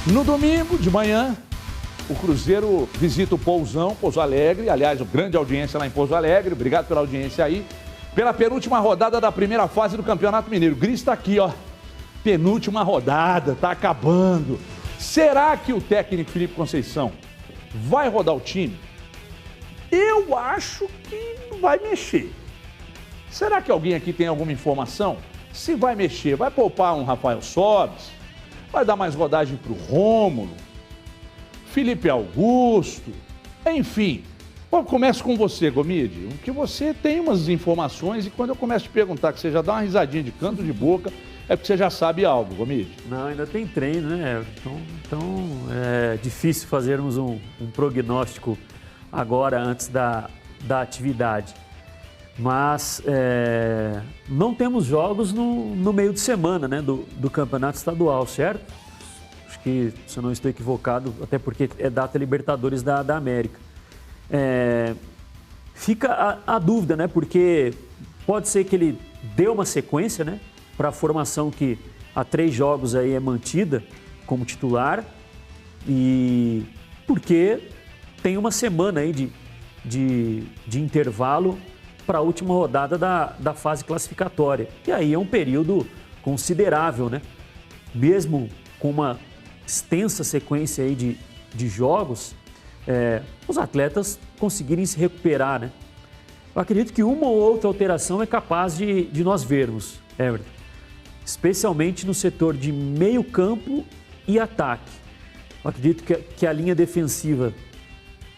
No domingo de manhã, o Cruzeiro visita o Pouso Alegre. Aliás, grande audiência lá em Pouso Alegre. Obrigado pela audiência aí. Pela penúltima rodada da primeira fase do Campeonato Mineiro. O Gris está aqui, ó. Penúltima rodada, tá acabando. Será que o técnico Felipe Conceição vai rodar o time? Eu acho que vai mexer. Será que alguém aqui tem alguma informação? Se vai mexer, vai poupar um Rafael Sobis? Vai dar mais rodagem para o Rômulo? Felipe Augusto? Enfim, eu começo com você, Gomide, que você tem umas informações e quando eu começo a te perguntar que você já dá uma risadinha de canto de boca, é porque você já sabe algo, Gomide. Não, ainda tem treino, né? Então é difícil fazermos um prognóstico agora, antes da atividade. Mas não temos jogos no meio de semana, né, do campeonato estadual, certo? Acho que, se eu não estou equivocado, até porque é data Libertadores da América. Fica a dúvida, né? Porque pode ser que ele dê uma sequência, né, para a formação que há 3 jogos aí é mantida como titular, e porque tem uma semana aí de intervalo para a última rodada da fase classificatória. E aí é um período considerável, né? Mesmo com uma extensa sequência aí de jogos, os atletas conseguirem se recuperar, né? Eu acredito que uma ou outra alteração é capaz de nós vermos, Everton. Especialmente no setor de meio campo e ataque. Eu acredito que a linha defensiva,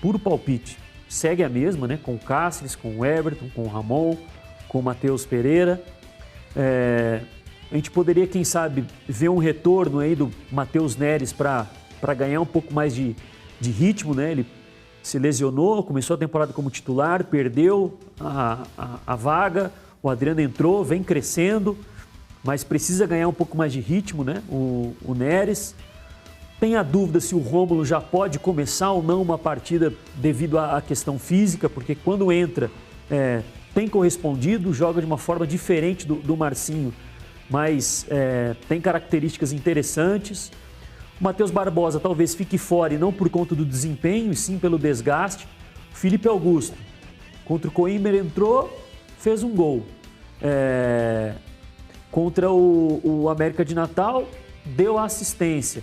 puro palpite, segue a mesma, né? Com o Cáceres, com o Everton, com o Ramon, com o Matheus Pereira. A gente poderia, quem sabe, ver um retorno aí do Matheus Neres para ganhar um pouco mais de ritmo, né? Ele se lesionou, começou a temporada como titular, perdeu a vaga, o Adriano entrou, vem crescendo, mas precisa ganhar um pouco mais de ritmo, né? O Neres. Tem a dúvida se o Rômulo já pode começar ou não uma partida devido à questão física, porque quando entra tem correspondido, joga de uma forma diferente do Marcinho, mas tem características interessantes. O Matheus Barbosa talvez fique fora e não por conta do desempenho, e sim pelo desgaste. O Felipe Augusto, contra o Coimbra, entrou, fez um gol. Contra o América de Natal, deu a assistência.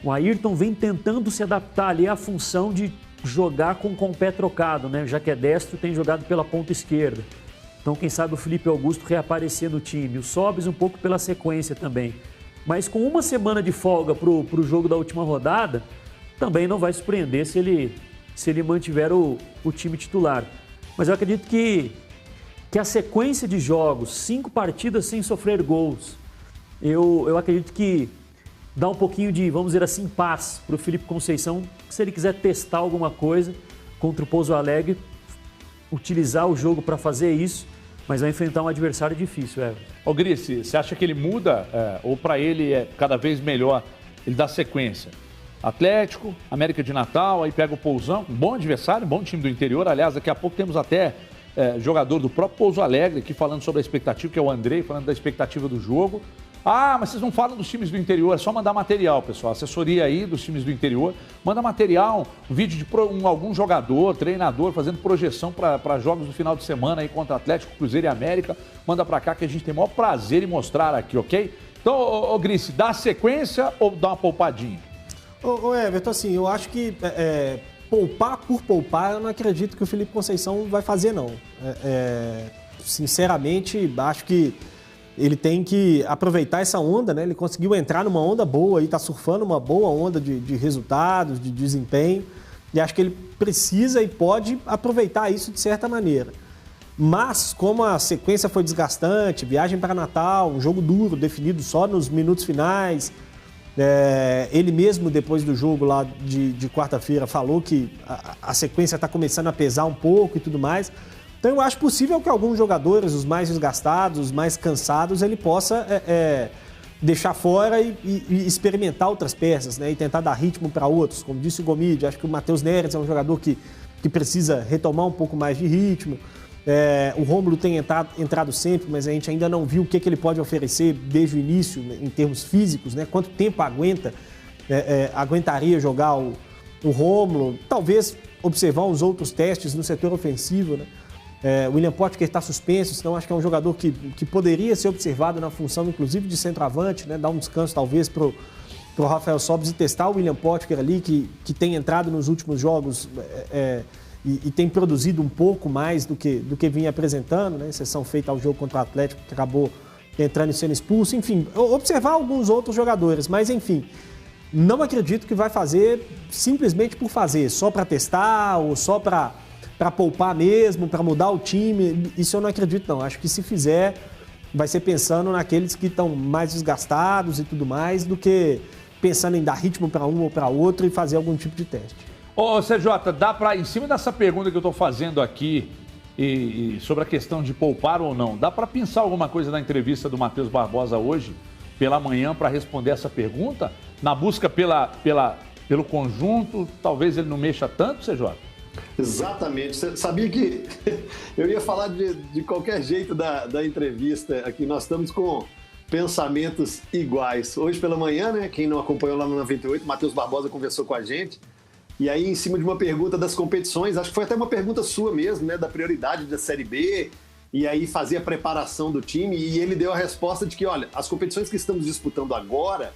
O Ayrton vem tentando se adaptar ali à função de jogar com o pé trocado, né? Já que é destro, tem jogado pela ponta esquerda. Então, quem sabe o Felipe Augusto reaparecer no time. O Sobis um pouco pela sequência também. Mas com uma semana de folga para o jogo da última rodada, também não vai surpreender se ele mantiver o time titular. Mas eu acredito que a sequência de jogos, 5 partidas sem sofrer gols, eu acredito que dá um pouquinho de, vamos dizer assim, paz para o Felipe Conceição, se ele quiser testar alguma coisa contra o Pouso Alegre, utilizar o jogo para fazer isso, mas vai enfrentar um adversário difícil, Everton. Ô Grice, você acha que ele muda, ou para ele é cada vez melhor ele dar sequência? Atlético, América de Natal, aí pega o Pousão, um bom adversário, um bom time do interior. Aliás, daqui a pouco temos até jogador do próprio Pouso Alegre aqui falando sobre a expectativa, que é o Andrei, falando da expectativa do jogo. Ah, mas vocês não falam dos times do interior, é só mandar material, pessoal. Assessoria aí dos times do interior. Manda material, um vídeo de algum jogador, treinador, fazendo projeção para jogos do final de semana aí contra Atlético, Cruzeiro e América. Manda para cá que a gente tem o maior prazer em mostrar aqui, ok? Então, ô Grice, dá sequência ou dá uma poupadinha? Ô Everton, assim, eu acho que poupar por poupar, eu não acredito que o Felipe Conceição vai fazer, não. Sinceramente, acho que ele tem que aproveitar essa onda, né? Ele conseguiu entrar numa onda boa, está surfando uma boa onda de resultados, de desempenho. E acho que ele precisa e pode aproveitar isso de certa maneira. Mas, como a sequência foi desgastante, viagem para Natal, um jogo duro, definido só nos minutos finais, ele mesmo, depois do jogo lá de quarta-feira, falou que a sequência está começando a pesar um pouco e tudo mais. Então, eu acho possível que alguns jogadores, os mais desgastados, os mais cansados, ele possa deixar fora e experimentar outras peças, né? E tentar dar ritmo para outros. Como disse o Gomide, acho que o Matheus Neres é um jogador que precisa retomar um pouco mais de ritmo. O Rômulo tem entrado sempre, mas a gente ainda não viu o que ele pode oferecer desde o início, em termos físicos, né? Quanto tempo aguenta aguentaria jogar o Rômulo, talvez observar uns outros testes no setor ofensivo, né? O William Potker está suspenso, então acho que é um jogador que poderia ser observado na função, inclusive, de centroavante, né? Dar um descanso, talvez, para o Rafael Sobis e testar o William Potker ali, que tem entrado nos últimos jogos e tem produzido um pouco mais do que vinha apresentando, né? Exceção feita ao jogo contra o Atlético, que acabou entrando e sendo expulso. Enfim, observar alguns outros jogadores, mas, enfim, não acredito que vai fazer simplesmente por fazer, só para testar ou só para poupar mesmo, para mudar o time. Isso eu não acredito, não. Acho que se fizer, vai ser pensando naqueles que estão mais desgastados e tudo mais, do que pensando em dar ritmo para um ou para outro e fazer algum tipo de teste. Ô, CJ, dá para, em cima dessa pergunta que eu estou fazendo aqui, e sobre a questão de poupar ou não, dá para pensar alguma coisa na entrevista do Matheus Barbosa hoje, pela manhã, para responder essa pergunta? Na busca pelo conjunto, talvez ele não mexa tanto, CJ? Exatamente. Você sabia que eu ia falar de qualquer jeito da entrevista aqui. Nós estamos com pensamentos iguais. Hoje pela manhã, né? Quem não acompanhou lá no 98, Matheus Barbosa conversou com a gente. E aí, em cima de uma pergunta das competições, acho que foi até uma pergunta sua mesmo, né? Da prioridade da Série B, e aí fazer a preparação do time. E ele deu a resposta de que, olha, as competições que estamos disputando agora,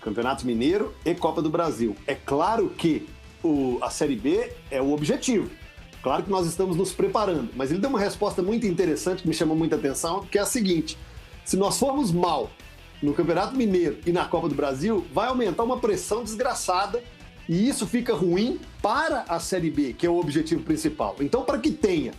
Campeonato Mineiro e Copa do Brasil. É claro que a Série B é o objetivo. Claro que nós estamos nos preparando. Mas ele deu uma resposta muito interessante, que me chamou muita atenção, que é a seguinte: se nós formos mal no Campeonato Mineiro e na Copa do Brasil, vai aumentar uma pressão desgraçada e isso fica ruim para a Série B, que é o objetivo principal. Então, para que tenha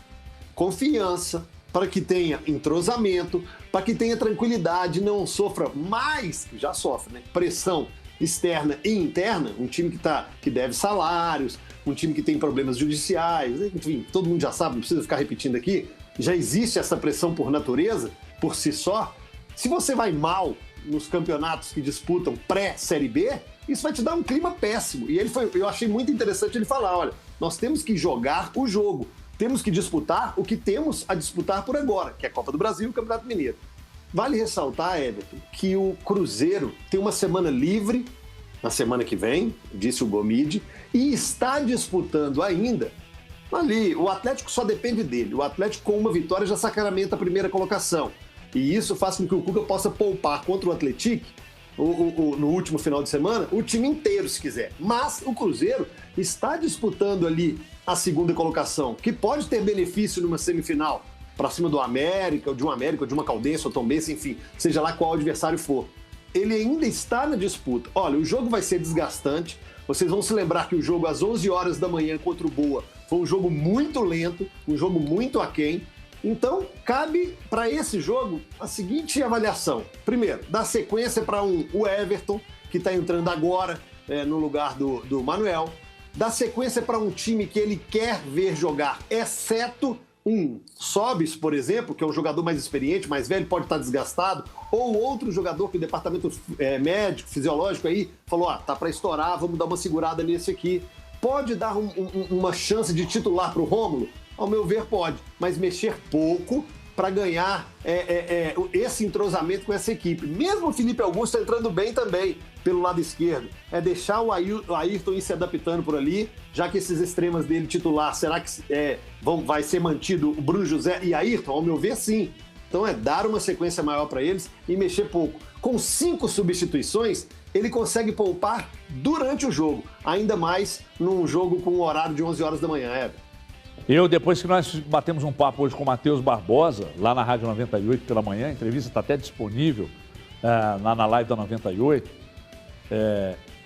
confiança, para que tenha entrosamento, para que tenha tranquilidade, não sofra mais, já sofre, né? Pressão externa e interna, um time que deve salários, um time que tem problemas judiciais, enfim, todo mundo já sabe, não precisa ficar repetindo aqui, já existe essa pressão por natureza, por si só. Se você vai mal nos campeonatos que disputam pré-Série B, isso vai te dar um clima péssimo. E eu achei muito interessante ele falar, olha, nós temos que jogar o jogo, temos que disputar o que temos a disputar por agora, que é a Copa do Brasil e o Campeonato Mineiro. Vale ressaltar, Everton, que o Cruzeiro tem uma semana livre na semana que vem, disse o Gomide, e está disputando ainda ali. O Atlético só depende dele. O Atlético, com uma vitória, já sacramenta a primeira colocação. E isso faz com que o Cuca possa poupar contra o Atlético, no último final de semana, o time inteiro, se quiser. Mas o Cruzeiro está disputando ali a segunda colocação, que pode ter benefício numa semifinal, para cima do América, ou de uma Caldense, ou Tombense, enfim, seja lá qual adversário for. Ele ainda está na disputa. Olha, o jogo vai ser desgastante. Vocês vão se lembrar que o jogo às 11 horas da manhã contra o Boa foi um jogo muito lento, um jogo muito aquém. Então, cabe para esse jogo a seguinte avaliação. Primeiro, dar sequência para o Everton, que está entrando agora no lugar do Manuel. Dar sequência para um time que ele quer ver jogar, exceto um Sobis, por exemplo, que é um jogador mais experiente, mais velho, pode estar desgastado, ou outro jogador que o departamento médico, fisiológico aí falou, tá para estourar, vamos dar uma segurada nesse aqui. Pode dar uma chance de titular para o Rômulo? Ao meu ver, pode, mas mexer pouco para ganhar esse entrosamento com essa equipe. Mesmo o Felipe Augusto entrando bem também pelo lado esquerdo. É deixar o Ayrton ir se adaptando por ali, já que esses extremas dele titular, será que vai ser mantido o Bruno José e Ayrton? Ao meu ver, sim. Então é dar uma sequência maior para eles e mexer pouco. Com 5 substituições, ele consegue poupar durante o jogo, ainda mais num jogo com um horário de 11 horas da manhã, Depois que nós batemos um papo hoje com o Matheus Barbosa, lá na Rádio 98 pela manhã, a entrevista está até disponível lá na live da 98,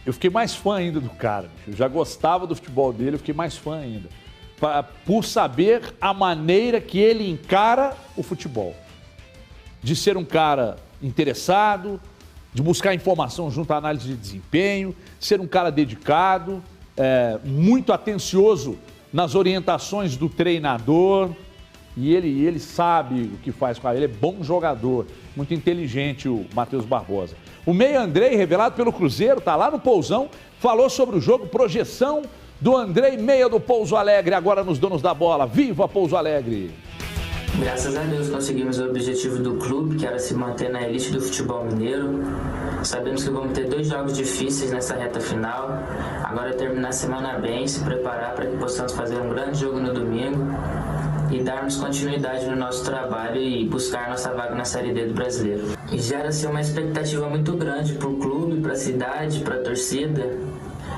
eu fiquei mais fã ainda do cara. Eu já gostava do futebol dele, eu fiquei mais fã ainda. Por saber a maneira que ele encara o futebol. De ser um cara interessado, de buscar informação junto à análise de desempenho, ser um cara dedicado, muito atencioso nas orientações do treinador, e ele sabe o que faz com ele, é bom jogador, muito inteligente o Matheus Barbosa. O meia Andrei, revelado pelo Cruzeiro, está lá no Pousão, falou sobre o jogo, projeção do Andrei, meia do Pouso Alegre, agora nos donos da bola. Viva Pouso Alegre! Graças a Deus conseguimos o objetivo do clube, que era se manter na elite do futebol mineiro. Sabemos que vamos ter 2 jogos difíceis nessa reta final. Agora é terminar a semana bem, se preparar para que possamos fazer um grande jogo no domingo e darmos continuidade no nosso trabalho e buscar nossa vaga na Série D do Brasileiro. E gera-se uma expectativa muito grande para o clube, para a cidade, para a torcida.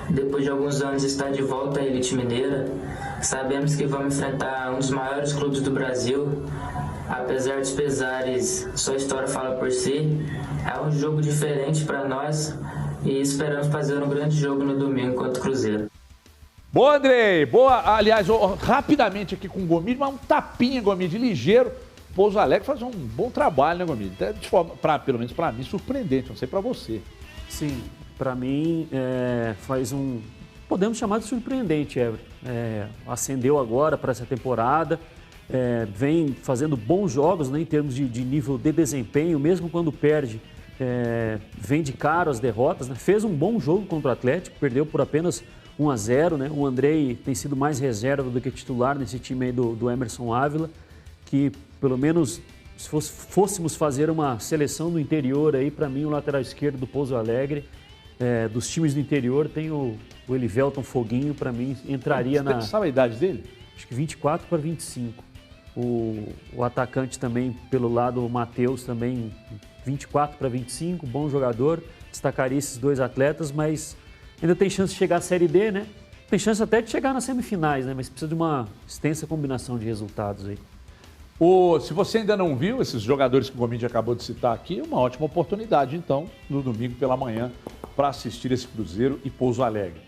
Depois de alguns anos estar de volta à elite mineira, sabemos que vamos enfrentar um dos maiores clubes do Brasil. Apesar dos pesares, sua história fala por si. É um jogo diferente para nós e esperamos fazer um grande jogo no domingo contra o Cruzeiro. Boa, Andrei. Boa. Aliás, rapidamente aqui com o Gomide, mas um tapinha, Gomide, ligeiro. Pouso Alegre faz um bom trabalho, né, Gomide? De forma, pelo menos para mim, surpreendente. Não sei para você. Sim, para mim faz um... Podemos chamar de surpreendente, Everton. Ascendeu agora para essa temporada. Vem fazendo bons jogos, né, em termos de nível de desempenho, mesmo quando perde, vem de cara as derrotas, né? Fez um bom jogo contra o Atlético, perdeu por apenas 1-0, né? O Andrei tem sido mais reserva do que titular nesse time aí do Emerson Ávila, que pelo menos se fôssemos fazer uma seleção do interior aí, para mim o lateral esquerdo do Pouso Alegre, dos times do interior, tem o Elivelton Foguinho, para mim entraria na... Você sabe a idade dele? Acho que 24 para 25. O atacante também, pelo lado, o Matheus também, 24 para 25, bom jogador. Destacaria esses 2 atletas, mas ainda tem chance de chegar à Série D, né? Tem chance até de chegar nas semifinais, né? Mas precisa de uma extensa combinação de resultados aí. Se você ainda não viu esses jogadores que o Gomide acabou de citar aqui, é uma ótima oportunidade, então, no domingo pela manhã, para assistir esse Cruzeiro e Pouso Alegre.